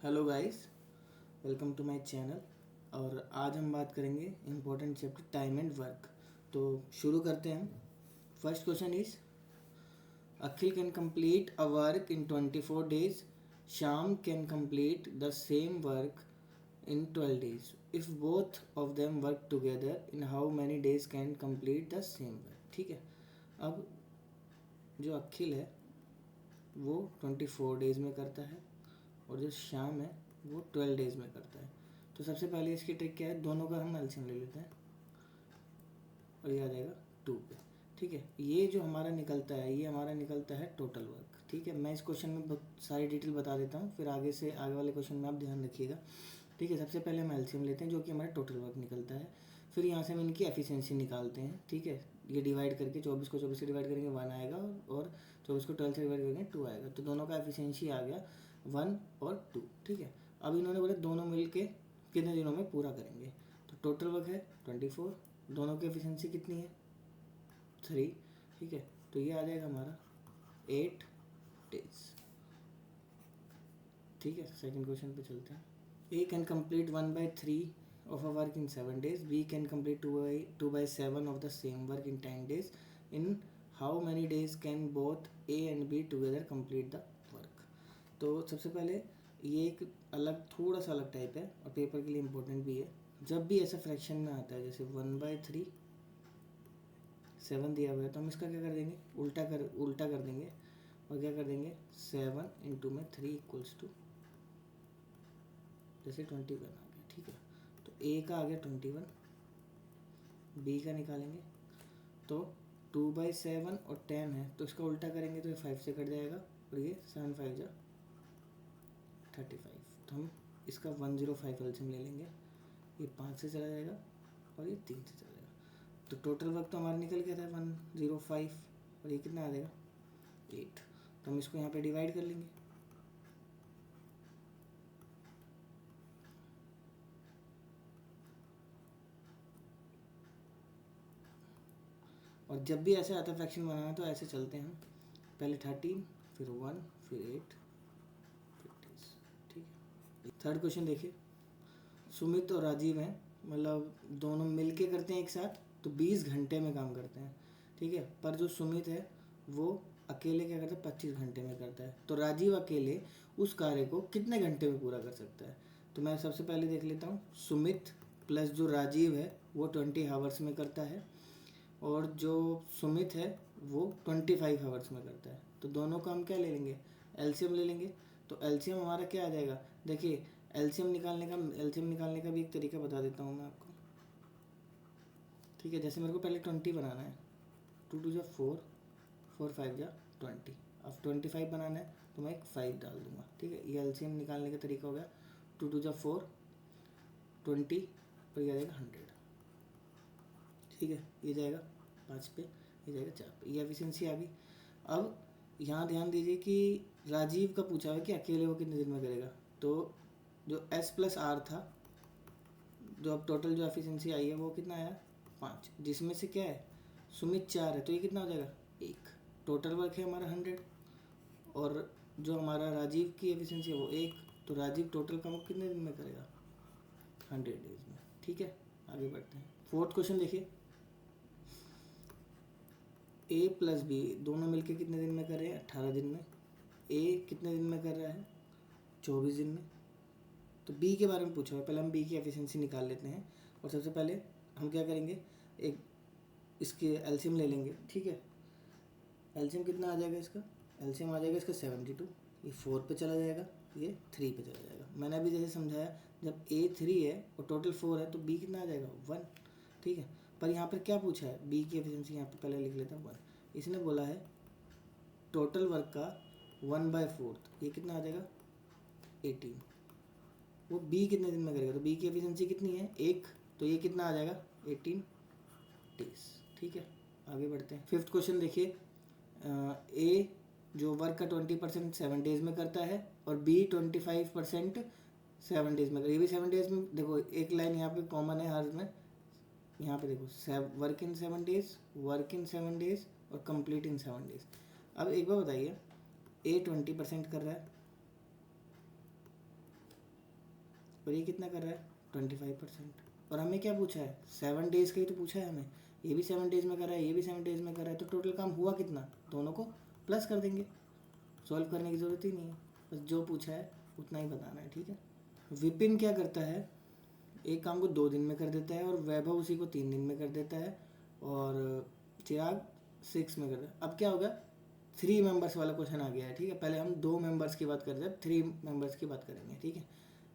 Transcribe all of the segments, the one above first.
Hello guys, welcome to my channel. और आज हम बात करेंगे important chapter time and work. तो शुरू करते हैं। First question is Akhil can complete a work in 24 days, Shyam can complete the same work in 12 days। If both of them work together in how many days can complete the same work. ठीक है, अब जो अखिल है वो 24 days में करता है और जो श्याम है वो 12 डेज में करता है। तो सबसे पहले इसकी ट्रिक क्या है, दोनों का हम एलसीएम ले लेते हैं और ये आ जाएगा 2 पे। ठीक है, ये जो हमारा निकलता है ये हमारा निकलता है टोटल वर्क। ठीक है, मैं इस क्वेश्चन में बहुत सारी डिटेल बता देता हूँ, फिर आगे से आगे वाले क्वेश्चन में आप ध्यान रखिएगा। ठीक है, सबसे पहले हम एलसीएम लेते हैं जो कि हमारा टोटल वर्क निकलता है। फिर यहाँ से हम इनकी एफिशिएंसी निकालते हैं। ठीक है, ये डिवाइड करके 24 को 24 से डिवाइड करेंगे 1 आएगा और 24 को 12 से डिवाइड करेंगे 2 आएगा। तो दोनों का एफिशिएंसी आ गया 1 और 2। ठीक है, अब इन्होंने बोले दोनों मिल के कितने दिनों में पूरा करेंगे। तो टोटल वर्क है 24, दोनों की एफिशिएंसी कितनी है 3। ठीक है, तो ये आ जाएगा हमारा 8 डेज। ठीक है, सेकंड क्वेश्चन पे चलते हैं। ए can complete 1/3 of a work in 7 days, B can complete 2/7 of the same work in 10 days. In how many days can both A and B together complete the work? तो सबसे पहले ये एक अलग थोड़ा सा अलग टाइप है और पेपर के लिए इम्पोर्टेंट भी है। जब भी ऐसा फ्रैक्शन में आता है जैसे 1/3 7 दिया हुआ है तो हम इसका क्या कर देंगे, उल्टा कर देंगे और क्या कर देंगे 7 इंटू में 3 इक्वल्स टू जैसे 21 आ गया। ठीक है, तो ए का आ गया 21, बी का निकालेंगे तो 2/7 और 10 है तो इसका उल्टा करेंगे तो ये 5 से कट जाएगा और ये 7 5 जा 35। तो हम इसका 105 एलसीएम ले लेंगे, ये 5 से चला जाएगा और ये 3 से चला जाएगा। तो टोटल वक्त तो हमारा निकल गया था 105 और ये कितना आ जाएगा 8। तो हम इसको यहाँ पे डिवाइड कर लेंगे। और जब भी ऐसे आता है फ्रैक्शन बनाना तो ऐसे चलते हैं हम, पहले 13 फिर 1 फिर 8 फिर 10। ठीक है, थर्ड क्वेश्चन देखिए। सुमित और राजीव हैं, मतलब दोनों मिलके करते हैं एक साथ तो 20 घंटे में काम करते हैं। ठीक है, पर जो सुमित है वो अकेले क्या करता है 25 घंटे में करता है। तो राजीव अकेले उस कार्य को कितने घंटे में पूरा कर सकता है। तो मैं सबसे पहले देख लेता हूँ, सुमित प्लस जो राजीव है वो 20 आवर्स में करता है और जो सुमित है वो 25 आवर्स में करता है। तो दोनों का हम क्या ले लेंगे, एलसीएम ले लेंगे। तो एलसीएम हमारा क्या आ जाएगा, देखिए एलसीएम निकालने का भी एक तरीका बता देता हूँ मैं आपको। ठीक है, जैसे मेरे को पहले 20 बनाना है, 2 2 जा 4 4 5 जा 20। अब 25 बनाना है तो मैं एक 5 डाल दूंगा। ठीक है, ये एलसीएम निकालने का तरीका हो गया। 2 2 जा 4 20 पर ये आ जाएगा 100। ठीक है, ये जाएगा 5 पे, ये जाएगा 4 पे, ये एफिशिएंसी आ गई। अब यहाँ ध्यान दीजिए कि राजीव का पूछा है कि अकेले वो कितने दिन में करेगा। तो जो S+R था, जो अब टोटल जो एफिशिएंसी आई है वो कितना आया 5, जिसमें से क्या है सुमित 4 है तो ये कितना हो जाएगा 1। टोटल वर्क है हमारा 100 और जो हमारा राजीव की एफिशिएंसी है वो 1। तो राजीव टोटल काम कितने दिन में करेगा 100 डेज में। ठीक है, आगे बढ़ते हैं। फोर्थ क्वेश्चन देखिए। ए प्लस बी दोनों मिलके कितने दिन में कर रहे हैं 18 दिन में। ए कितने दिन में कर रहा है 24 दिन में। तो बी के बारे में पूछा है, पहले हम बी की एफिशिएंसी निकाल लेते हैं और सबसे पहले हम क्या करेंगे, एक इसके एलसीएम ले लेंगे। ठीक है, एलसीएम कितना आ जाएगा इसका, एलसीएम आ जाएगा इसका 72। ये 4 पे चला जाएगा, ये 3 पे चला जाएगा। मैंने अभी जैसे समझाया, जब ए 3 है और टोटल 4 है तो बी कितना आ जाएगा 1। ठीक है, पर यहाँ पर क्या पूछा है, बी की एफिशिएंसी यहाँ पे पहले लिख लेता हूँ 1। इसने बोला है टोटल वर्क का 1/4, ये कितना आ जाएगा 18। वो बी कितने दिन में करेगा, तो बी की एफिशिएंसी कितनी है 1, तो ये कितना आ जाएगा 18 डेज। ठीक है, आगे बढ़ते हैं। फिफ्थ क्वेश्चन देखिए। ए जो वर्क का 20% 7 डेज में करता है और बी 25% 7 डेज में करेगा। ये भी 7 डेज में, देखो एक लाइन यहाँ पे कॉमन है हर में, यहाँ पे देखो work in 7 days, work in 7 days और कंप्लीट इन 7 डेज। अब एक बार बताइए, ए 20% कर रहा है और ये कितना कर रहा है 25%। और हमें क्या पूछा है 7 डेज़ का ही तो पूछा है हमें, ये भी 7 डेज़ में कर रहा है, ये भी 7 डेज़ में कर रहा है, तो टोटल काम हुआ कितना, दोनों को प्लस कर देंगे, सॉल्व करने की ज़रूरत ही नहीं है, बस जो पूछा है उतना ही बताना है। ठीक है, विपिन क्या करता है, एक काम को 2 दिन में कर देता है और वैभव उसी को 3 दिन में कर देता है और चिराग 6 में कर देता है। अब क्या होगा 3 मेंबर्स वाला क्वेश्चन आ गया है। ठीक है, पहले हम 2 मेंबर्स की बात करते हैं, 3 मेंबर्स की बात करेंगे। ठीक है,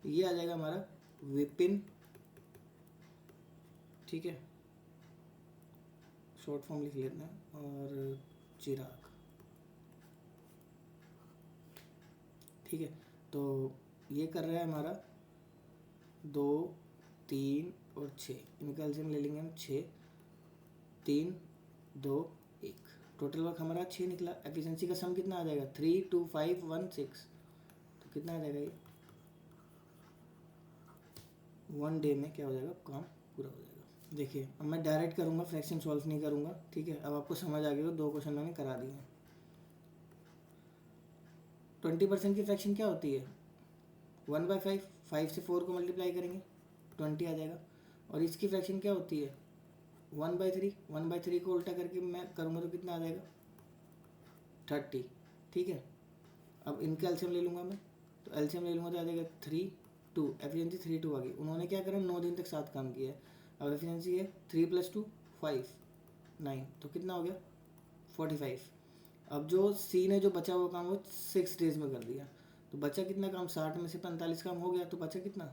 ये आ जाएगा हमारा विपिन, ठीक है, शॉर्ट फॉर्म लिख लेते हैं, और चिराग। ठीक है, तो ये कर रहा है हमारा 2, 3 और 6, इनका एलसीएम ले लेंगे हम 6, 3, 2, 1, टोटल वर्क हमारा 6 निकला। एफिशिएंसी का सम कितना आ जाएगा 3, 2, 5, 1, 6, तो कितना आ जाएगा ये 1 डे में क्या हो जाएगा काम पूरा हो जाएगा। देखिए अब मैं डायरेक्ट करूँगा, फ्रैक्शन सॉल्व नहीं करूँगा। ठीक है, अब आपको समझ आ गया हो, 2 क्वेश्चन मैंने करा दिए हैं। 20% की फ्रैक्शन क्या होती है 1/5, 5 से 4 को मल्टीप्लाई करेंगे 20 आ जाएगा। और इसकी फ्रैक्शन क्या होती है 1/3, 1/3 को उल्टा करके मैं करूँगा तो कितना आ जाएगा 30। ठीक है, अब इनका एलसीएम ले लूँगा मैं, तो एलसीएम ले लूँगा तो आ जाएगा 3, 2, एफिशिएंसी 3, 2 आ गई। उन्होंने क्या करा 9 दिन तक साथ काम किया है। अब एफिशिएंसी है 3 + 2 5, 9, तो कितना हो गया 45। अब जो सी ने जो बचा हुआ काम वो 6 डेज में कर दिया, तो बचा कितना काम 60 में से 45 काम हो गया, तो बचा कितना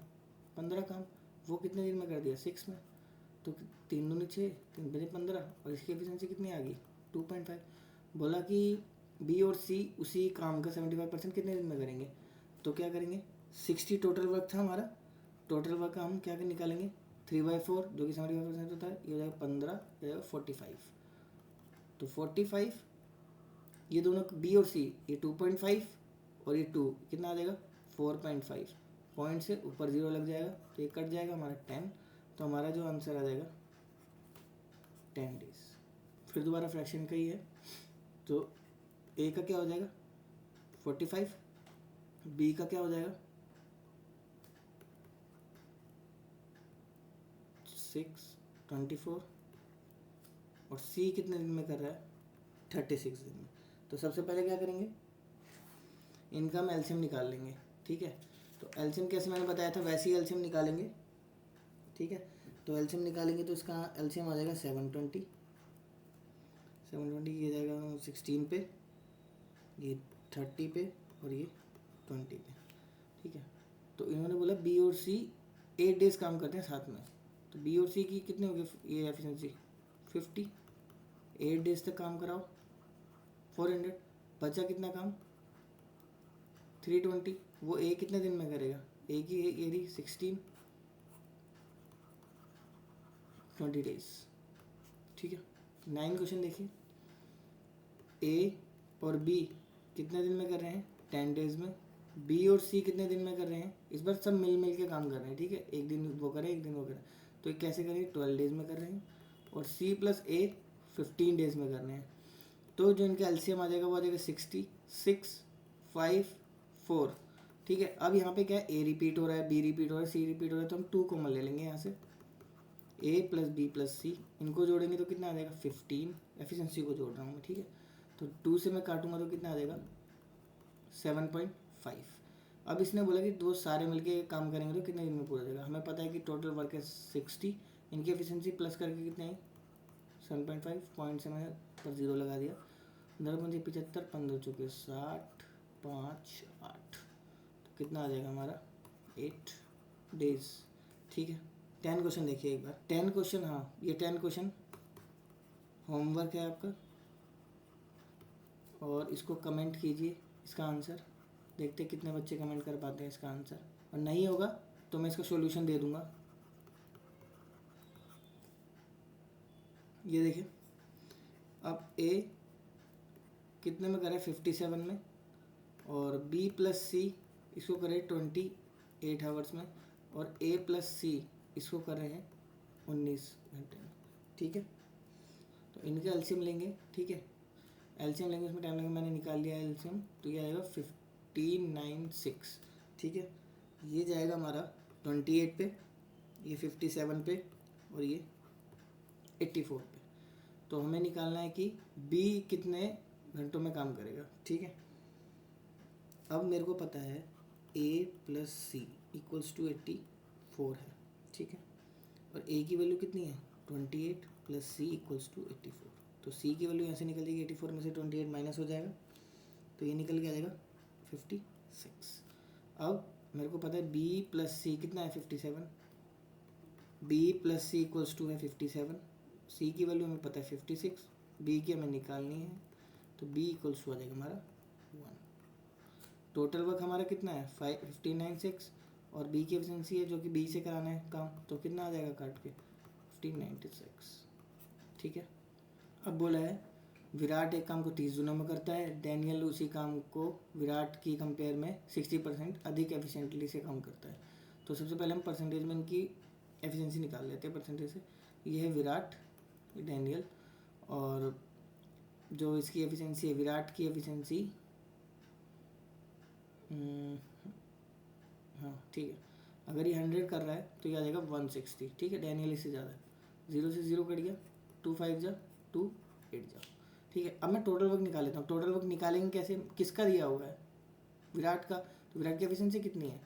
15 काम, वो कितने दिन में कर दिया 6 में, तो 3 दूनी 6, 3 बजे 15, और इसकी एफिशिएंसी कितनी आ गई 2.5। बोला कि बी और सी उसी काम का 75% कितने दिन में करेंगे, तो क्या करेंगे 60 टोटल वर्क था हमारा, टोटल वर्क का हम क्या निकालेंगे 3/4 जो कि 75% होता है, ये हो जाएगा 15, ये हो जाएगा 45। तो 45 ये दोनों बी और सी, ये 2.5 और ये 2 कितना आ जाएगा 4.5, पॉइंट से ऊपर 0 लग जाएगा तो ये कट जाएगा हमारा 10, तो हमारा जो आंसर आ जाएगा 10 डेज। फिर दोबारा फ्रैक्शन का ही है, तो ए का क्या हो जाएगा 45, बी का क्या हो जाएगा 6, 24, और सी कितने दिन में कर रहा है 36 दिन में। तो सबसे पहले क्या करेंगे इनका हम एलसीएम निकाल लेंगे। ठीक है, तो एलसीएम कैसे मैंने बताया था वैसे ही एलसीएम निकालेंगे। ठीक है, तो एलसीएम निकालेंगे तो इसका एलसीएम आ जाएगा 720, ये जाएगा 16 पे, ये 30 पे, और ये 20 पे। ठीक है, तो इन्होंने बोला बी और सी 8 डेज काम करते हैं साथ में, तो बी और सी की कितनी होगी ये एफिशिएंसी 50, 8 डेज तक काम कराओ 400, बचा कितना काम 320, वो ए कितने दिन में करेगा, ए की एरी 16, 20 डेज। ठीक है, 9 क्वेश्चन देखिए, ए और बी कितने दिन में कर रहे हैं 10 डेज में, बी और सी कितने दिन में कर रहे हैं, इस बार सब मिल के काम कर रहे हैं। ठीक है, एक दिन वो करें एक दिन वो करें, तो ये कैसे करेंगे 12 डेज में कर रहे हैं, और सी प्लस ए 15 डेज में कर रहे हैं, तो जो इनका एलसीएम आ जाएगा वो आ जाएगा 60, 6, 5, 4। ठीक है, अब यहाँ पे क्या है ए रिपीट हो रहा है, बी रिपीट हो रहा है, सी रिपीट हो रहा है, तो हम 2 कॉमन ले लेंगे यहाँ से, ए प्लस बी प्लस सी, इनको जोड़ेंगे तो कितना आ जाएगा 15, एफिशिएंसी को जोड़ रहा हूँ मैं। ठीक है, तो 2 से मैं काटूंगा तो कितना आ जाएगा 7.5। अब इसने बोला कि दो सारे मिलके काम करेंगे तो कितने दिन में पूरा जाएगा, हमें पता है कि टोटल वर्क है 60, इनकी एफिशिएंसी प्लस करके कितने है 7.5, पॉइंट से मैंने पर 0 लगा दिया, 15 15 चौके 60, 5, 8, तो कितना आ जाएगा हमारा 8 डेज। ठीक है, 10 क्वेश्चन देखिए एक बार, 10 क्वेश्चन, हाँ ये 10 क्वेश्चन होमवर्क है आपका, और इसको कमेंट कीजिए इसका आंसर, देखते कितने बच्चे कमेंट कर पाते हैं इसका आंसर, और नहीं होगा तो मैं इसका सॉल्यूशन दे दूंगा। ये देखिए, अब ए कितने में करे 57 में, और बी प्लस सी इसको करे 28 आवर्स में, और ए प्लस सी इसको कर रहे हैं 19 घंटे में। ठीक है, तो इनका एलसीएम लेंगे। ठीक है, एलसीएम लेंगे, उसमें टाइम लगेगा, मैंने निकाल लिया एलसीएम, तो ये आएगा 1596। ठीक है, ये जाएगा हमारा 28 पे, ये 57 पे और ये 84 पे। तो हमें निकालना है कि बी कितने घंटों में काम करेगा। ठीक है, अब मेरे को पता है a plus C equals to 84 है। ठीक है, और a की वैल्यू कितनी है 28 प्लस सी इक्वल्स टू 84। तो c की वैल्यू यहाँ से निकल जाएगी, 84 में से 28 माइनस हो जाएगा तो ये निकल के आ जाएगा 56। अब मेरे को पता है b प्लस सी कितना है 57, b plus C equals to है 57, c की वैल्यू हमें पता है 56, b की हमें निकालनी है तो b इक्वल्स टू आ जाएगा हमारा 1। टोटल वर्क हमारा कितना है 596 और बी की एफिशिएंसी है जो कि बी से कराना है काम, तो कितना आ जाएगा काट के 1596। ठीक है, अब बोला है विराट एक काम को 30 दिनों में करता है, डैनियल उसी काम को विराट की कंपेयर में 60% अधिक एफिशिएंटली से काम करता है। तो सबसे पहले हम परसेंटेज में इनकी एफिशिएंसी निकाल लेते हैं परसेंटेज से। ये है विराट, डैनियल, और जो इसकी एफिशिएंसी है विराट की एफिशिएंसी, हाँ ठीक है, अगर ये 100 कर रहा है तो ये आ जाएगा 160। ठीक है, डैनियल इससे ज़्यादा है, 0 से 0 कट गया, 2 5 जा 2 8 जा। ठीक है, अब मैं टोटल वर्क निकाल लेता हूँ। टोटल वर्क निकालेंगे कैसे, किसका दिया हुआ है विराट का, तो विराट की एफिशिएंसी कितनी है,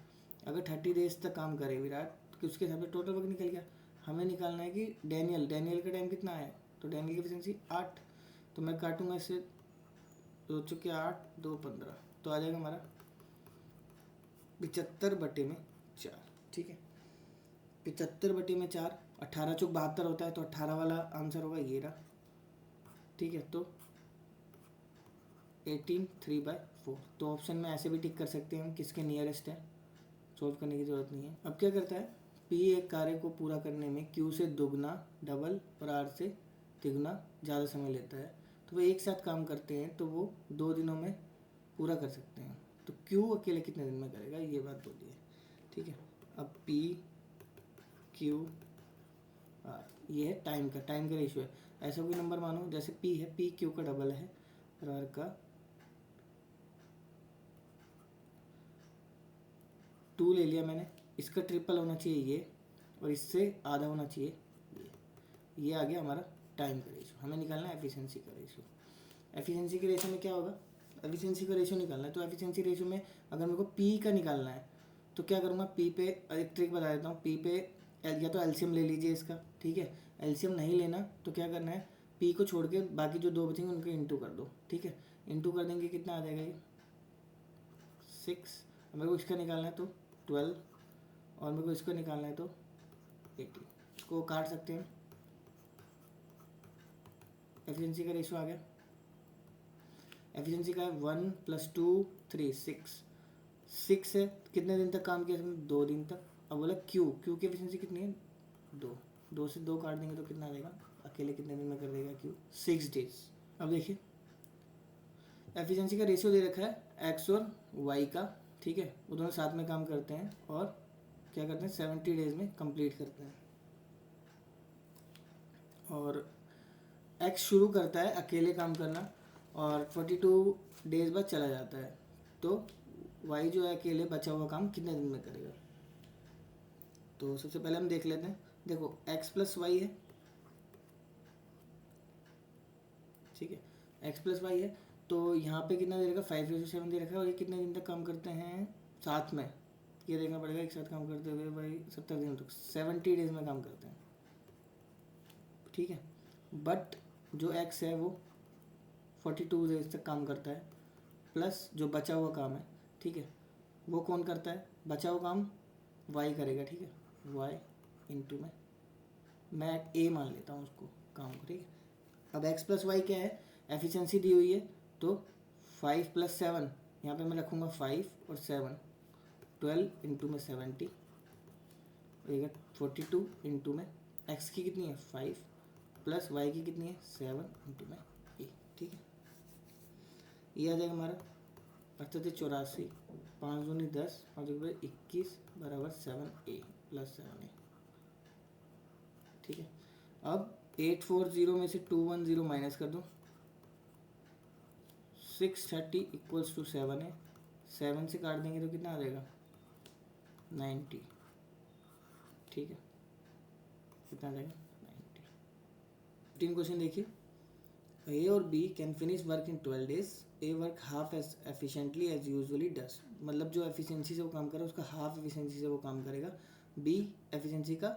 अगर 30 डेज तक काम करे विराट तो उसके हिसाब से टोटल वर्क निकल गया। हमें निकालना है कि डैनियल का टाइम कितना है, तो डैनियल की एफिशिएंसी 8, तो मैं काटूंगा इससे 2 चुके 8 2 15, तो आ जाएगा हमारा 75/4। ठीक है, 75/4, 18 चुक 72 होता है, तो 18 वाला आंसर होगा ये रहा। ठीक है, तो 18 3/4। तो ऑप्शन में ऐसे भी टिक कर सकते हैं हम किसके नियरेस्ट है, सॉल्व करने की ज़रूरत नहीं है। अब क्या करता है, P एक कार्य को पूरा करने में Q से दुगना डबल और R से तिगुना ज़्यादा समय लेता है, तो वो एक साथ काम करते हैं तो वो 2 दिनों में पूरा कर सकते हैं। तो Q अकेले कितने दिन में करेगा, ये बात बोलिए। ठीक है, अब P Q R ये है टाइम का रेशियो है। ऐसा कोई नंबर मानो जैसे P है, P Q का डबल है और R का 2 ले लिया मैंने, इसका ट्रिपल होना चाहिए ये, और इससे आधा होना चाहिए ये आ गया हमारा टाइम का रेशियो। हमें निकालना है एफिशिएंसी का रेशियो। एफिशिएंसी के रेशियो में क्या होगा, एफिशिएंसी का रेशियो निकालना है, तो एफिशिएंसी रेशियो में अगर मेरे को पी का निकालना है तो क्या करूँगा, पी पे एक ट्रिक बता देता हूँ। पी पे या तो एलसीएम ले लीजिए इसका, ठीक है, एलसीएम नहीं लेना तो क्या करना है, पी को छोड़ के बाकी जो 2 बचेंगे उनके इंटू कर दो। ठीक है, इंटू कर देंगे कितना आ जाएगा ये 6, मेरे को इसका निकालना है तो 12, और मेरे को इसका निकालना है तो 80। इसको काट सकते हैं, एफिशिएंसी का रेशियो आ गया। एफिशिएंसी का है 1 + 2 3 6 है, कितने दिन तक काम किया इसने 2 दिन तक। अब बोला क्यू की एफिशिएंसी कितनी है 2 से 2 काट देंगे तो कितना आ जाएगा, अकेले कितने दिन में कर देगा क्यू 6 डेज। अब देखिए एफिशिएंसी का रेशियो दे रखा है एक्स और वाई का, ठीक है, वो दोनों साथ में काम करते हैं और क्या करते हैं 70 डेज में कंप्लीट करते हैं। और एक्स शुरू करता है अकेले काम करना और 42 डेज बाद चला जाता है, तो वाई जो है अकेले बचा हुआ काम कितने दिन में करेगा। तो सबसे पहले हम देख लेते हैं, देखो एक्स प्लस वाई है, ठीक है, एक्स प्लस वाई है, तो यहाँ पे कितना दे रखा 5:7 दे रखा है, और ये कितने दिन तक काम करते हैं साथ में, ये देखना पड़ेगा, एक साथ काम करते हुए भाई 70 दिन तक 70 डेज में काम करते हैं। ठीक है, बट जो एक्स है वो 42 डेज तक काम करता है, प्लस जो बचा हुआ काम है, ठीक है, वो कौन करता है, बचा हुआ काम वाई करेगा। ठीक है, वाई इंटू में मैं ए मान लेता हूँ उसको काम को। ठीक है, अब एक्स प्लस वाई क्या है, एफिशिएंसी दी हुई है, तो 5 + 7 यहाँ पे मैं रखूँगा 5 और 7 12 इंटू में 70 42 इंटू में एक्स की कितनी है 5 प्लस वाई की कितनी है 7 इंटू में ए। ठीक है, ये आ जाएगा हमारा 84, 5 दूनी 10, 5 21 बराबर 7A + 7A। ठीक है, अब 840 में से 210 माइनस कर दो, 630 = 7 है, 7 से काट देंगे तो कितना आ जाएगा 90, ठीक है, कितना आ जाएगा 90। 15 क्वेश्चन देखिए, ए और B can finish work in 12 days, A work half as efficiently as usually does, मतलब जो एफिशिएंसी से वो काम कर रहा है उसका हाफ एफिशिएंसी से वो काम करेगा, बी एफिशिएंसी का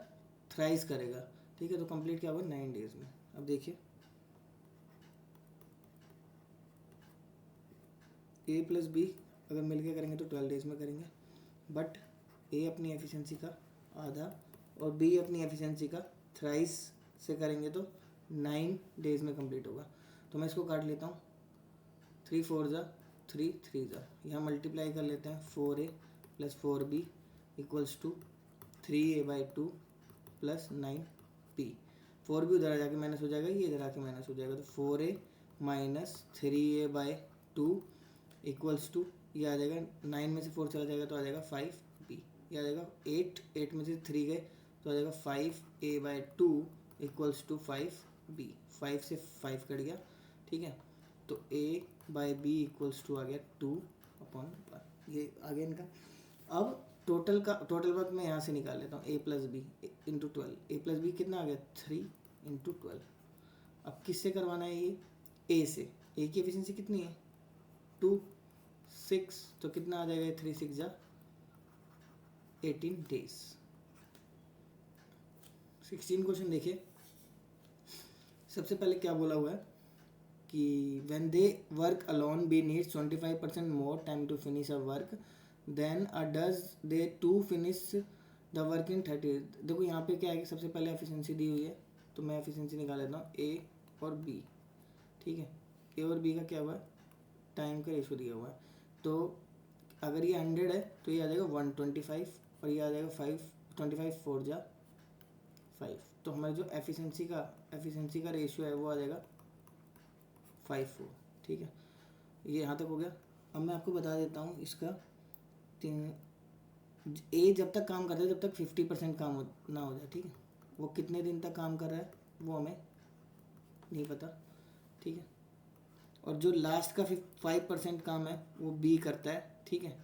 थ्राइस करेगा, ठीक है। तो कंप्लीट क्या होगा 9 days में। अब देखिए ए प्लस बी अगर मिलके करेंगे तो 12 days में करेंगे, बट ए अपनी एफिशिएंसी का आधा और बी अपनी एफिशिएंसी का थ्राइस से करेंगे तो 9 days में कंप्लीट होगा। तो मैं इसको काट लेता हूँ, 3 4 ज़ा 3 3 ज़ा, यहाँ मल्टीप्लाई कर लेते हैं, 4a plus 4b equals to 3a/2 plus 9b। 4b उधर आ जाके माइनस हो जाएगा, ये इधर आके माइनस हो जाएगा, तो 4a minus 3a/2 equals to, ये आ जाएगा 9 में से 4 चला जाएगा तो आ जाएगा 5b, ये आ जाएगा 8 में से 3 गए तो आ जाएगा 5a/2 इक्वल्स टू 5b, 5 से 5 कट गया, ठीक है। तो a/b इक्वल्स टू आ गया 2/1, ये आ गया इनका। अब टोटल वर्क मैं यहाँ से निकाल लेता हूँ, a plus B into 12, a plus B कितना आ गया 3 इंटू 12। अब किससे करवाना है ये, a से, a की एफिशिएंसी कितनी है 2 6, तो कितना आ जाएगा 3 6 जा 18 days। 16 क्वेश्चन देखिए, सबसे पहले क्या बोला हुआ है कि when they work alone B needs 25% more time to finish a work then does they two finish the work in 30। देखो यहाँ पे क्या है कि सबसे पहले एफिशिएंसी दी हुई है, तो मैं एफिशिएंसी निकाल लेता हूँ ए और बी, ठीक है। ए और बी का क्या हुआ है, टाइम का रेशो दिया हुआ है, तो अगर ये 100 है तो ये आ जाएगा 125 और ये आ जाएगा 25 4 जा 5, तो हमारे जो एफिशिएंसी का रेशियो है वो आ जाएगा 5/4, ठीक है। ये यहाँ तक हो गया। अब मैं आपको बता देता हूँ इसका, ए जब तक काम करता है जब तक 50% काम ना हो जाए, ठीक है। वो कितने दिन तक काम कर रहा है वो हमें नहीं पता, ठीक है। और जो लास्ट का 5% काम है वो बी करता है, ठीक है।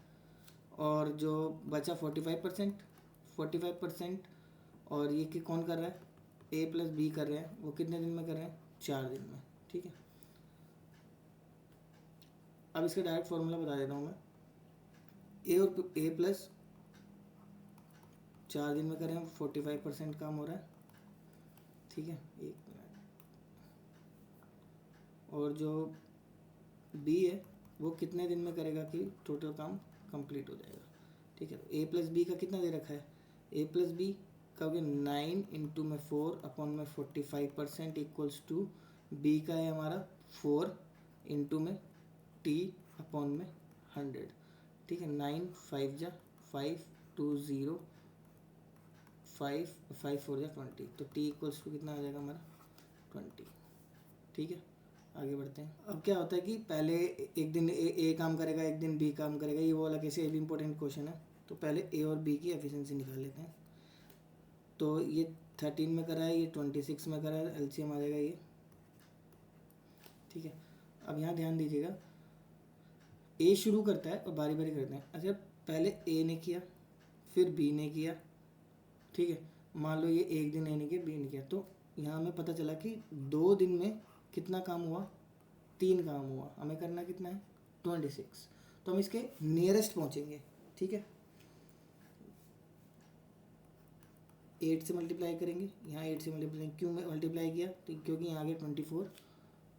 और जो बचा 45% और ये कि कौन कर रहा है, ए प्लस बी कर रहे हैं, वो कितने दिन में कर रहे हैं 4 दिन में, ठीक है। अब इसका डायरेक्ट फॉर्मूला बता देता हूँ मैं, ए प्लस 4 दिन में कर रहे हैं 45% काम हो रहा है, ठीक है। 1 मिनट, और जो बी है वो कितने दिन में करेगा कि टोटल काम कंप्लीट हो जाएगा, ठीक है। तो ए प्लस बी का कितना दे रखा है, ए प्लस बी का हो गया 9 इंटू में 4/45% इक्वल्स टू, बी का है हमारा 4 इंटू में t/100, ठीक है। 9 5 जा 5 2 0 5 5 4 जा 20, तो t इक्वल्स टू कितना आ जाएगा हमारा 20, ठीक है। आगे बढ़ते हैं। अब क्या होता है कि पहले एक दिन ए काम करेगा, एक दिन बी काम करेगा, ये वो वाला कैसे भी इंपॉर्टेंट क्वेश्चन है। तो पहले ए और बी की एफिशिएंसी निकाल लेते हैं। तो ये 13 में करा है, ये 26 में करा है, एलसीएम आ जाएगा ये, ठीक है। अब यहाँ ध्यान दीजिएगा, ए शुरू करता है और बारी बारी करते हैं। अच्छा, पहले ए ने किया फिर बी ने किया, ठीक है। मान लो ये एक दिन ए ने किया बी ने किया, तो यहाँ हमें पता चला कि 2 दिन में कितना काम हुआ, 3 काम हुआ। हमें करना कितना है 26, तो हम इसके नियरेस्ट पहुँचेंगे, ठीक है। 8 से मल्टीप्लाई करेंगे, यहाँ 8 से मल्टीप्लाई, क्यों मल्टीप्लाई किया, तो क्योंकि यहाँ आ गया 24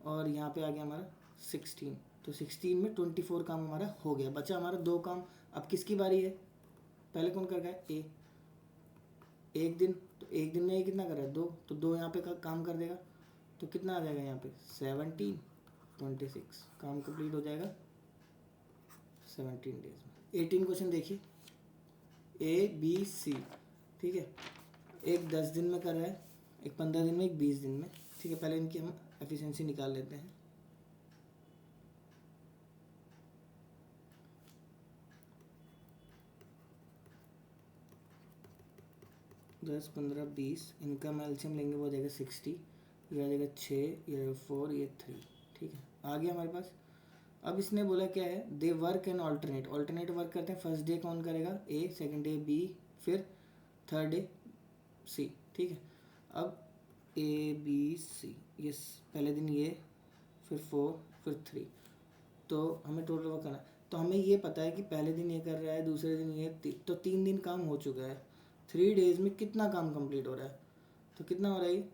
और यहाँ पे आ गया हमारा 16, तो 16 में 24 काम हमारा हो गया। बचा हमारा 2 काम। अब किसकी बारी है, पहले कौन कर रहा है ए, एक दिन, तो एक दिन में ये कितना कर रहा है 2, तो 2 यहाँ पे काम कर देगा, तो कितना आ जाएगा यहाँ पे 17 26, काम कंप्लीट हो जाएगा 17 डेज में। 18 क्वेश्चन देखिए, ए बी सी, ठीक है। एक 10 दिन में कर रहा है, एक 15 दिन में, एक 20 दिन में, ठीक है। पहले इनकी हम एफिशिएंसी निकाल लेते हैं। दस 15 20, इनका हम एलसीएम लेंगे वो आ जाएगा 60, ये आ जाएगा 6, ये 4, ये 3, ठीक है। आ गया हमारे पास। अब इसने बोला क्या है, they work and alternate work करते हैं। फर्स्ट डे कौन करेगा ए, सेकंड डे बी, फिर थर्ड डे सी, ठीक है। अब ए बी सी, यस, पहले दिन ये, फिर 4, फिर 3, तो हमें टोटल वर्क करना है। तो हमें ये पता है कि पहले दिन ये कर रहा है, दूसरे दिन ये, तो 3 दिन काम हो चुका है। 3 डेज़ में कितना काम कंप्लीट हो रहा है, तो कितना हो रहा है ये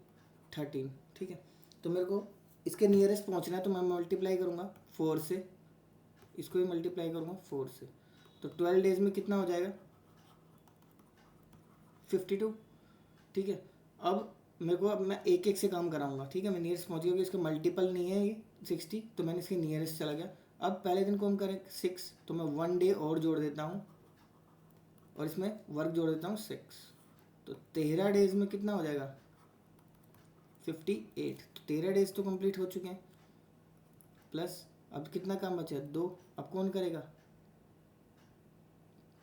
13, ठीक है। तो मेरे को इसके नियरेस्ट पहुंचना है, तो मैं मल्टीप्लाई करूँगा 4 से, इसको भी मल्टीप्लाई करूँगा 4 से, तो 12 डेज़ में कितना हो जाएगा 52, ठीक है। अब मेरे को, अब मैं एक एक से काम कराऊंगा, ठीक है। मैं नियरेस्ट पहुंच गया कि इसका मल्टीपल नहीं है ये 60, तो मैंने इसके नियरेस्ट चला गया। अब पहले दिन को हम करें 6, तो मैं 1 डे और जोड़ देता हूँ और इसमें वर्क जोड़ देता हूँ 6, तो 13 डेज़ में कितना हो जाएगा 58, तो 13 डेज़ तो कंप्लीट हो चुके हैं। प्लस अब कितना काम बचा है 2, अब कौन करेगा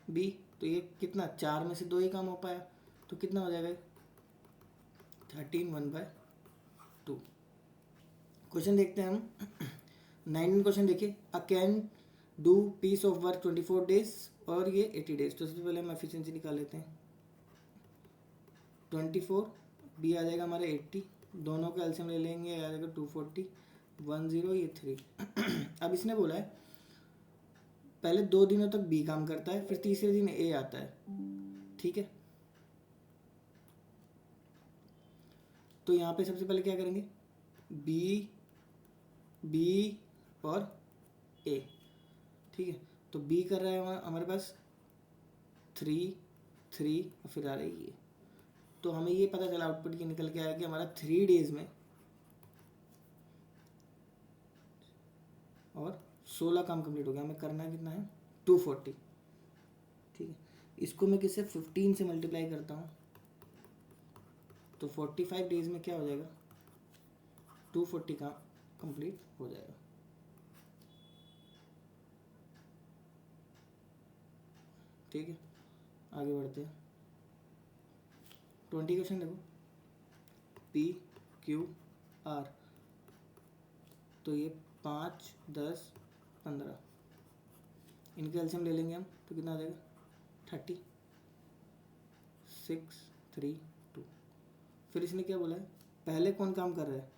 बी, तो ये कितना 4 में से 2 ही काम हो पाया, तो कितना हो जाएगा 13 1/2। क्वेश्चन देखते हैं हम। 19 क्वेश्चन देखिए, A can do piece of work 24 days और ये 80 डेज। तो सबसे पहले हम एफिशिएंसी निकाल लेते हैं। 24, बी आ जाएगा हमारा 80, दोनों का एलसीएम ले लेंगे, आ जाएगा 240, 10, ये 3। अब इसने बोला है पहले 2 दिनों तक बी काम करता है, फिर तीसरे दिन ए आता है, ठीक है। तो यहाँ पे सबसे पहले क्या करेंगे, बी और ए, ठीक है। तो बी कर रहा है हमारे पास 3 और फिर आ रही है ये, तो हमें ये पता चला आउटपुट ये निकल के आया कि हमारा 3 डेज में और 16 काम कंप्लीट हो गया। हमें करना कितना है 240, ठीक है। इसको मैं किससे 15 से मल्टीप्लाई करता हूँ, तो 45 डेज में क्या हो जाएगा 240 काम कंप्लीट हो जाएगा, ठीक है। आगे बढ़ते हैं। 20 क्वेश्चन देखो, पी क्यू आर, तो ये 5 10 15, इनके एलसीएम ले लेंगे हम, तो कितना आ जाएगा 30, 6 3 2। फिर इसने क्या बोला है, पहले कौन काम कर रहा है,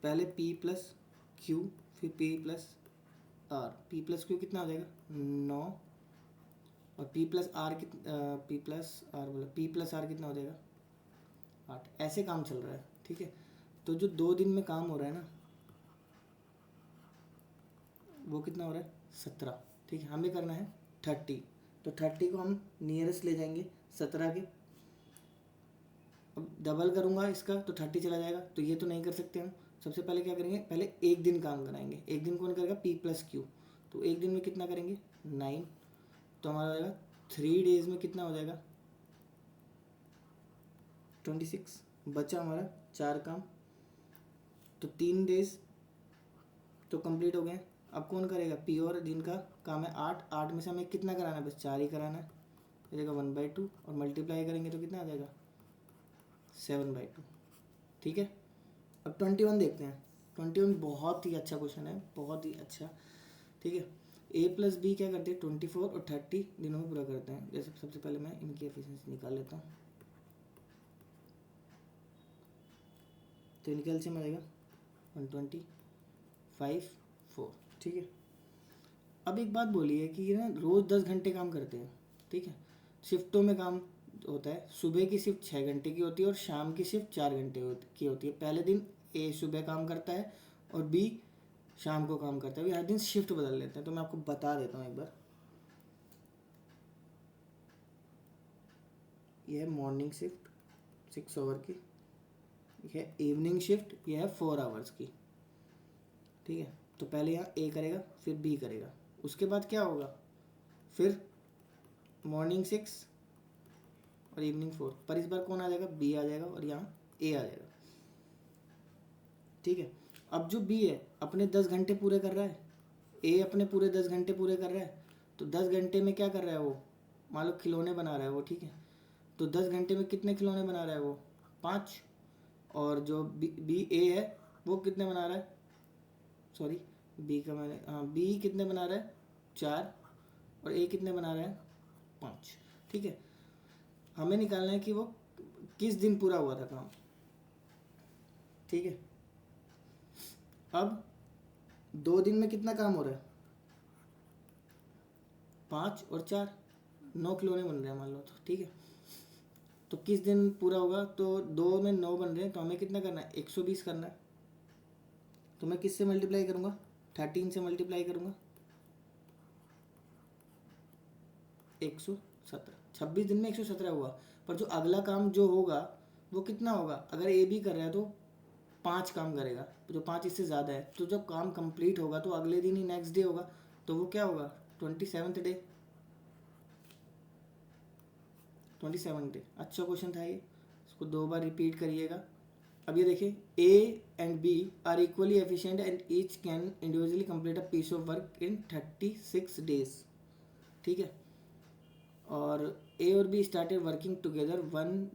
पहले पी प्लस क्यू, फिर P plus R. P plus Q कितना हो जाएगा 9, और पी प्लस आर कितना हो जाएगा 8। ऐसे काम चल रहा है, ठीक है। तो जो 2 दिन में काम हो रहा है ना, वो कितना हो रहा है 17, ठीक है। हमें करना है 30, तो 30 को हम नियरेस्ट ले जाएंगे 17 के। अब डबल करूँगा इसका तो 30 चला जाएगा, तो ये तो नहीं कर सकते हम। सबसे पहले क्या करेंगे, पहले एक दिन काम कराएंगे। एक दिन कौन करेगा पी प्लस क्यू, तो एक दिन में कितना करेंगे 9, तो हमारा हो जाएगा 3 डेज में कितना हो जाएगा 26। बचा हमारा 4 काम, तो 3 डेज तो कंप्लीट हो गए। अब कौन करेगा पी, और जिनका काम है 8 में से हमें कितना कराना है, बस 4 ही कराना है, हो जाएगा 1/2, और मल्टीप्लाई करेंगे तो कितना आ जाएगा 7/2, ठीक है। अब 21 देखते हैं। 21 बहुत ही अच्छा क्वेश्चन है, बहुत ही अच्छा, ठीक है। ए प्लस बी क्या करते हैं 24 और 30 दिनों में पूरा करते हैं। जैसे सबसे पहले मैं इनकी एफिशिएंसी निकाल लेता हूँ, तो इनका एलसीएम आ जाएगा 125 4, ठीक है। अब एक बात बोली है कि ये ना रोज़ 10 घंटे काम करते हैं, ठीक है। शिफ्टों में काम होता है, सुबह की शिफ्ट 6 घंटे की होती है और शाम की शिफ्ट 4 घंटे की होती है। पहले दिन ए सुबह काम करता है और बी शाम को काम करता है। हर दिन शिफ्ट बदल लेते हैं, तो मैं आपको बता देता हूँ एक बार। यह है मॉर्निंग शिफ्ट 6 आवर की, यह है इवनिंग शिफ्ट, यह है 4 आवर्स की, ठीक है। तो पहले यहाँ ए करेगा, फिर बी करेगा, उसके बाद क्या होगा, फिर मॉर्निंग 6 और इवनिंग 4, पर इस बार कौन आ जाएगा बी आ जाएगा, और यहाँ ए आ जाएगा, ठीक है। अब जो बी है अपने 10 घंटे पूरे कर रहा है, ए अपने पूरे 10 घंटे पूरे कर रहा है, तो 10 घंटे में क्या कर रहा है वो, मान लो खिलौने बना रहा है वो, ठीक है। तो 10 घंटे में कितने खिलौने बना रहा है वो 5, और जो बी ए है वो कितने बना रहा है, सॉरी बी का मैंने, हाँ बी कितने बना रहा है 4, और ए कितने बना रहा है 5, ठीक है। हमें निकालना है कि वो किस दिन पूरा हुआ था काम, ठीक है। अब 2 दिन में कितना काम हो रहा है, 5 और 4, 9 खिलौने बन रहे हैं मान लो, तो ठीक है। तो किस दिन पूरा होगा, तो 2 में 9 बन रहे हैं, तो हमें कितना करना है, 120 करना है। तो मैं किससे मल्टीप्लाई करूँगा, 13 से मल्टीप्लाई करूँगा, 117, 26 दिन में 117 हुआ। पर जो अगला काम जो होगा वो कितना होगा, अगर ए बी कर रहा है तो 5 काम करेगा, जो 5 इससे ज़्यादा है, तो जब काम कंप्लीट होगा तो अगले दिन ही नेक्स्ट डे होगा, तो वो क्या होगा, 27th डे, 27 डे। अच्छा क्वेश्चन था ये, इसको 2 बार रिपीट करिएगा। अब ये देखिए, A and B are equally efficient and each can individually complete a piece of work in 36 days, ठीक है। और ए और B started working together one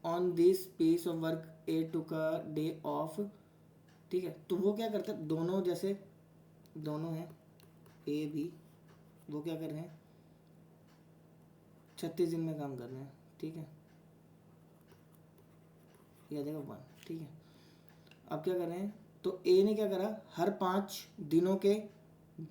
on this piece of work, A took a day off, ठीक है। तो वो क्या करता है, दोनों जैसे दोनों हैं ए बी, वो क्या कर रहे हैं, 36 दिन में काम कर रहे हैं, ठीक है। ये आ जाएगा 1, ठीक है। अब क्या कर रहे हैं, तो ए ने क्या करा, हर 5 दिनों के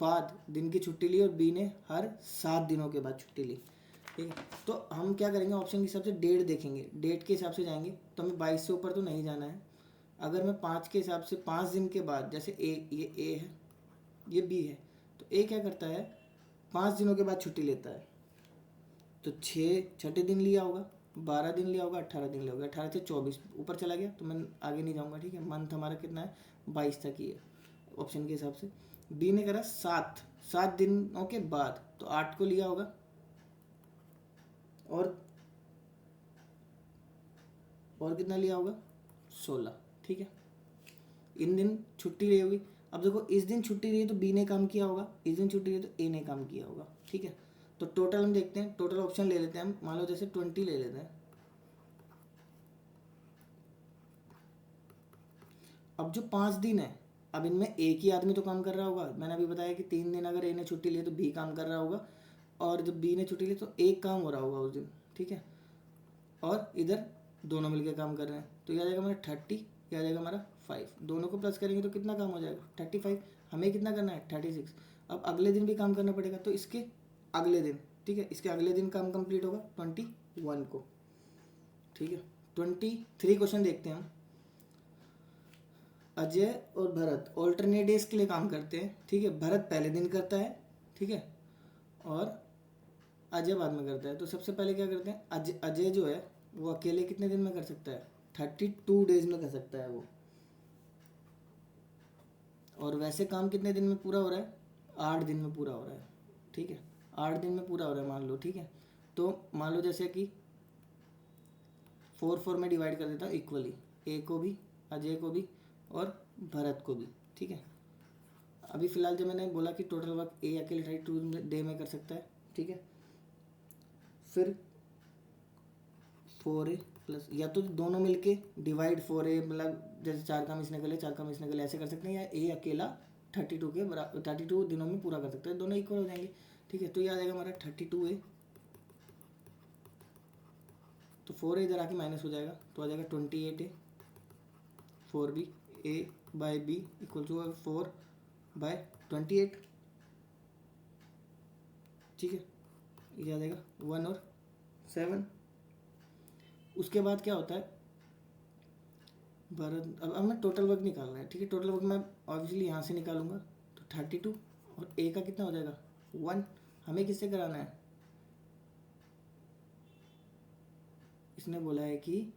बाद दिन की छुट्टी ली, और बी ने हर 7 दिनों के बाद छुट्टी ली, ठीक है। तो हम क्या करेंगे, ऑप्शन के हिसाब से डेट देखेंगे, डेट के हिसाब से जाएंगे, तो हमें 22 से ऊपर तो नहीं जाना है। अगर मैं 5 के हिसाब से 5 दिन के बाद, जैसे ये ए है, ये बी है, तो ए क्या करता है, 5 दिनों के बाद छुट्टी लेता है, तो 6 दिन लिया होगा, 12 दिन लिया होगा, 18 दिन लिया होगा, 18 से 24 ऊपर चला गया, तो मैं आगे नहीं जाऊँगा, ठीक है। मंथ हमारा कितना है, 22 तक ही है ऑप्शन के हिसाब से। बी ने करा 7 दिनों के बाद, तो 8 को लिया होगा, और कितना लिया होगा, 16, ठीक है। इन दिन छुट्टी ली होगी। अब देखो, इस दिन छुट्टी रही तो बी ने काम किया होगा, इस दिन छुट्टी रही तो ए ने काम किया होगा, ठीक है। तो टोटल हम देखते हैं, टोटल ऑप्शन ले लेते हैं हम, मान लो जैसे 20 ले लेते हैं। अब जो 5 दिन है, अब इनमें एक ही आदमी तो काम कर रहा होगा, मैंने अभी बताया कि 3 दिन अगर ए ने छुट्टी ली तो बी काम कर रहा होगा, और जब बी ने छुट्टी ली तो एक काम हो रहा होगा उस दिन, ठीक है। और इधर दोनों मिलकर काम कर रहे हैं, तो यह आ जाएगा हमारा 30, यह आ जाएगा हमारा 5, दोनों को प्लस करेंगे तो कितना काम हो जाएगा, 35। हमें कितना करना है, 36। अब अगले दिन भी काम करना पड़ेगा, तो इसके अगले दिन, ठीक है, इसके अगले दिन काम कंप्लीट होगा 21 को, ठीक है। 23 क्वेश्चन देखते हैं हम। अजय और भरत ऑल्टरनेट डेज के लिए काम करते हैं, ठीक है। भरत पहले दिन करता है, ठीक है, और अजय बाद में करता है। तो सबसे पहले क्या करते हैं, अजय जो है वो अकेले कितने दिन में कर सकता है, 32 डेज में कर सकता है वो। और वैसे काम कितने दिन में पूरा हो रहा है, 8 दिन में पूरा हो रहा है, ठीक है। 8 दिन में पूरा हो रहा है मान लो, ठीक है। तो मान लो जैसे कि 4 में डिवाइड कर देता हूँ इक्वली, ए को भी, अजय को भी, और भरत को भी, ठीक है। अभी फ़िलहाल जब मैंने बोला कि टोटल वर्क ए अकेले 32 डे में कर सकता है, ठीक है। फिर 4A प्लस, या तो दोनों मिलके डिवाइड 4A, मतलब जैसे 4 काम इसने कर लिया, 4 काम इसने कर लिया, ऐसे कर सकते हैं, या ए अकेला 32 के बराबर 32 दिनों में पूरा कर सकते हैं, दोनों इक्वल हो जाएंगे, ठीक है। तो ये आ जाएगा हमारा 32A, तो 4A इधर आके माइनस हो जाएगा, तो आ जाएगा 28A, 4B, A/B equal to 4/28, ठीक है। ये आ जाएगा 1 और 7। उसके बाद क्या होता है, भरत, अब हमें टोटल वर्क निकालना है, ठीक है। टोटल वर्क मैं ऑब्वियसली यहाँ से निकालूंगा, तो 32, और ए का कितना हो जाएगा 1। हमें किससे कराना है, इसने बोला है कि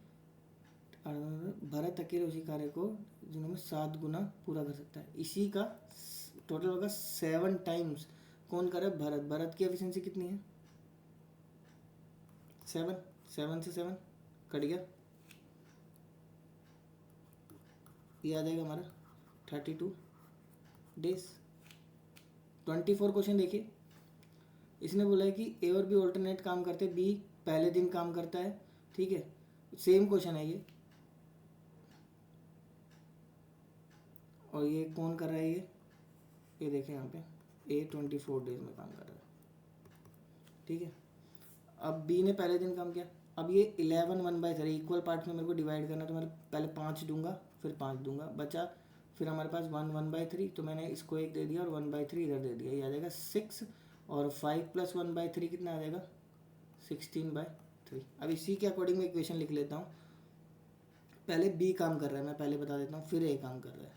भरत अकेले उसी कार्य को दिनों में 7 गुना पूरा कर सकता है, इसी का टोटल होगा 7 टाइम्स। कौन करे, भरत। भरत की एफिशिएंसी कितनी है, 7, 7 से 7 कट गया, ये आ जाएगा हमारा 32 डेज। 24 क्वेश्चन देखिए, इसने बोला है कि ए और बी ऑल्टरनेट काम करते हैं, बी पहले दिन काम करता है, ठीक है। सेम क्वेश्चन है ये, और ये कौन कर रहा है, ये देखिए यहाँ पे ए 24 डेज में काम कर रहा है, ठीक है। अब बी ने पहले दिन काम किया, अब ये 11 1/3 इक्वल पार्ट में मेरे को डिवाइड करना, तो मैं पहले 5 दूंगा फिर 5 दूंगा, बचा फिर हमारे पास 1/3, तो मैंने इसको 1 दे दिया और 1/3 इधर दे दिया, ये आ जाएगा 6 और 5 + 1/3 कितना आ जाएगा 16/3। अब इसी के अकॉर्डिंग मैं इक्वेशन लिख लेता हूँ। पहले बी काम कर रहा है, मैं पहले बता देता हूँ, फिर ए काम कर रहा है,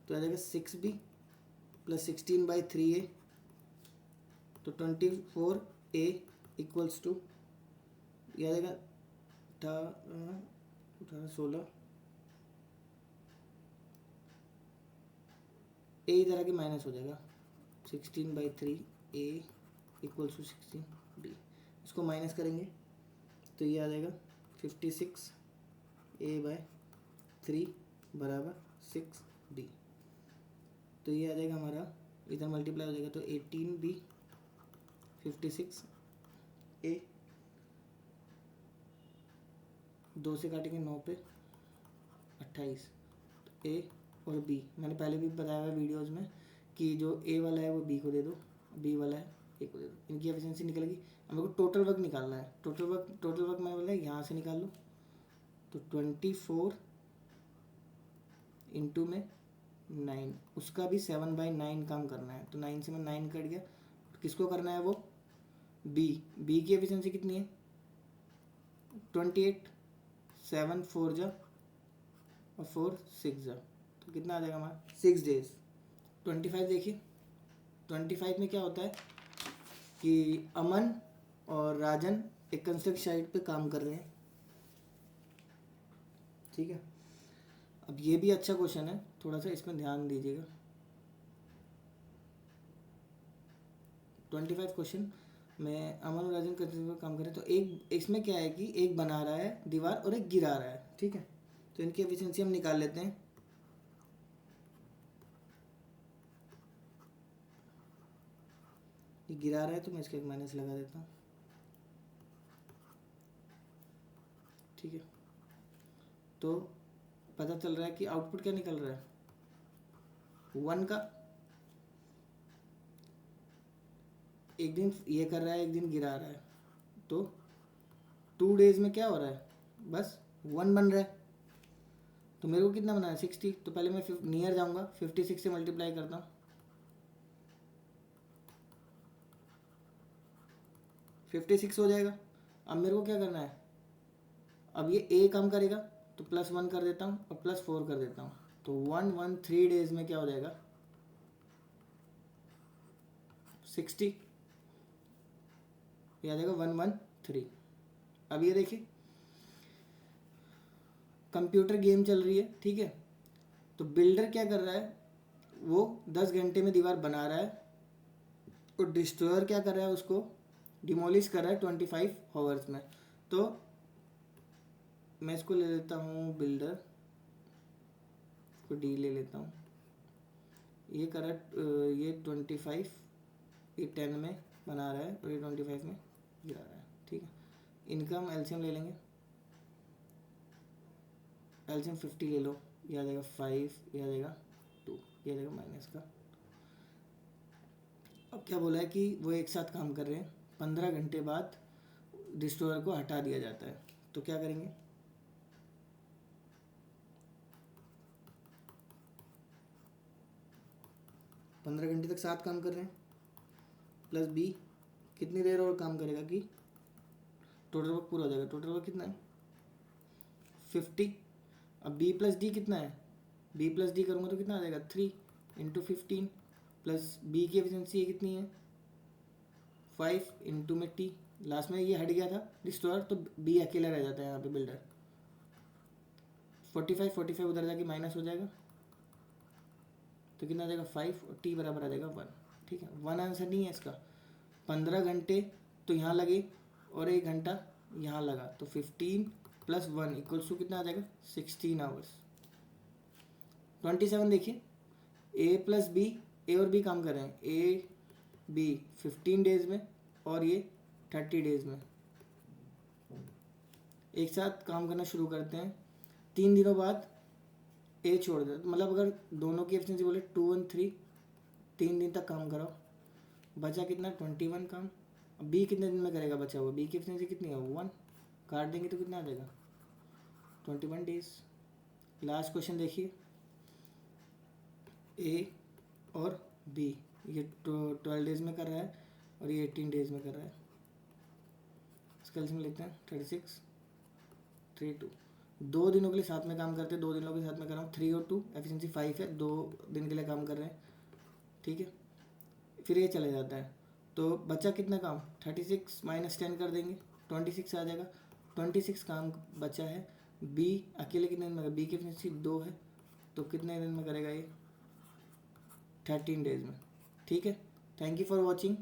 तो आ जाएगा 6b + 16/3a, तो 24a = ये आ जाएगा 18 16, ए इधर आके माइनस हो जाएगा 16/3a = 16b, इसको माइनस करेंगे तो ये आ जाएगा 56a/3 = 6b, तो ये आ जाएगा हमारा, इधर मल्टीप्लाई हो जाएगा तो 18b 56a, 2 से काटेंगे 9 पे 28, तो ए और बी मैंने पहले भी बताया हुआ वीडियोस में कि जो ए वाला है वो बी को दे दो, बी वाला है ए को दे दो, इनकी एफिशिएंसी निकलेगी। अब मेरे को टोटल वर्क निकालना है, टोटल वर्क मैं बोला यहाँ से निकाल लो, तो 24 इंटू में 9, उसका भी 7/9 काम करना है, तो 9 से मैं 9 कट गया, किसको करना है वो बी की एफिशिएंसी कितनी है 28, 7 4 जा और 4 6 जा, तो कितना आ जाएगा हमारा 6 डेज। 25 देखिए, 25 में क्या होता है कि अमन और राजन एक कंस्ट्रक्शन साइट पे काम कर रहे हैं, ठीक है। अब ये भी अच्छा क्वेश्चन है, थोड़ा सा इसमें ध्यान दीजिएगा। 25 क्वेश्चन में अमन और राजन कंस्ट्रक्शन पर काम कर रहे हैं, तो एक इसमें क्या है कि एक बना रहा है दीवार और एक गिरा रहा है, ठीक है, तो इनकी एफिशिएंसी हम निकाल लेते हैं। ये गिरा रहा है तो मैं इसका एक माइनस लगा देता हूँ, ठीक है, तो पता चल रहा है कि आउटपुट क्या निकल रहा है 1 का, एक दिन ये कर रहा है एक दिन गिरा रहा है, तो 2 डेज में क्या हो रहा है बस 1 बन रहा है, तो मेरे को कितना बनाना है 60, तो पहले मैं नियर जाऊंगा 56 से मल्टीप्लाई करता हूँ, 56 हो जाएगा। अब मेरे को क्या करना है, अब ये ए कम करेगा तो +1 कर देता हूँ और +4 कर देता हूँ, तो 113 डेज में क्या हो जाएगा 60, ये आ जाएगा 113। अब ये देखिए कंप्यूटर गेम चल रही है, ठीक है, तो बिल्डर क्या कर रहा है वो 10 घंटे में दीवार बना रहा है और डिस्ट्रॉयर क्या कर रहा है उसको डिमोलिश कर रहा है 25 आवर्स में। तो मैं इसको ले लेता हूँ बिल्डर को डी ले लेता हूँ, ये कर रहा है ये 25 ये 10 में बना रहा है और ये 25 में गिरा रहा है, ठीक है। इनका हम एलसीएम ले लेंगे, एलसीएम 50 ले लो, ये आ जाएगा 5, ये आ जाएगा 2, ये आ जाएगा माइनस का। अब क्या बोला है कि वो एक साथ काम कर रहे हैं, 15 घंटे बाद डिस्ट्रॉयर को हटा दिया जाता है, तो क्या करेंगे 15 घंटे तक साथ काम कर रहे हैं, प्लस बी कितनी देर और काम करेगा कि टोटल वर्क पूरा हो जाएगा, टोटल वर्क कितना है 50। अब बी प्लस डी कितना है, बी प्लस डी करूँगा तो कितना आ जाएगा 3 × 15 प्लस बी की एफिशिएंसी कितनी है 5 इंटू में टी, लास्ट में ये हट गया था डिस्ट्रॉयर तो बी अकेला रह जाता है यहाँ पे बिल्डर, 45 उधर जाके माइनस हो जाएगा, तो कितना आ जाएगा 5 और टी बराबर आ जाएगा 1, ठीक है। 1 आंसर नहीं है इसका, 15 घंटे तो यहाँ लगे और 1 घंटा यहाँ लगा, तो 15 + 1 = कितना आ जाएगा 16 आवर्स। 27 देखिए, ए प्लस बी, ए और बी काम कर रहे हैं, ए बी 15 डेज में और ये 30 डेज में एक साथ काम करना शुरू करते हैं, 3 दिनों बाद ए छोड़ देता, मतलब अगर दोनों की एफिशिएंसी बोले 2 और 3 दिन तक काम कराओ बचा कितना 21 काम। अब बी कितने दिन में करेगा बचा हुआ, बी की एफिशिएंसी कितनी है 1, काट देंगे तो कितना आ जाएगा 21 डेज। लास्ट क्वेश्चन देखिए, ए और बी ये 12 डेज में कर रहा है और ये 18 डेज में कर रहा है। इसका एलसीएम लेते हैं 36 3 2, 2 दिनों के लिए साथ में काम करते हैं, 2 दिनों के साथ में कर रहा हूँ 3 और 2 एफिशिएंसी 5 है, 2 दिन के लिए काम कर रहे हैं, ठीक है। फिर ये चला जाता है तो बचा कितना काम 36 माइनस 10 कर देंगे 26 आ जाएगा। 26 काम बचा है। बी अकेले कितने दिन में, बी की एफिशिएंसी 2 है तो कितने दिन में करेगा ये 13 डेज में, ठीक है। Thank you for watching.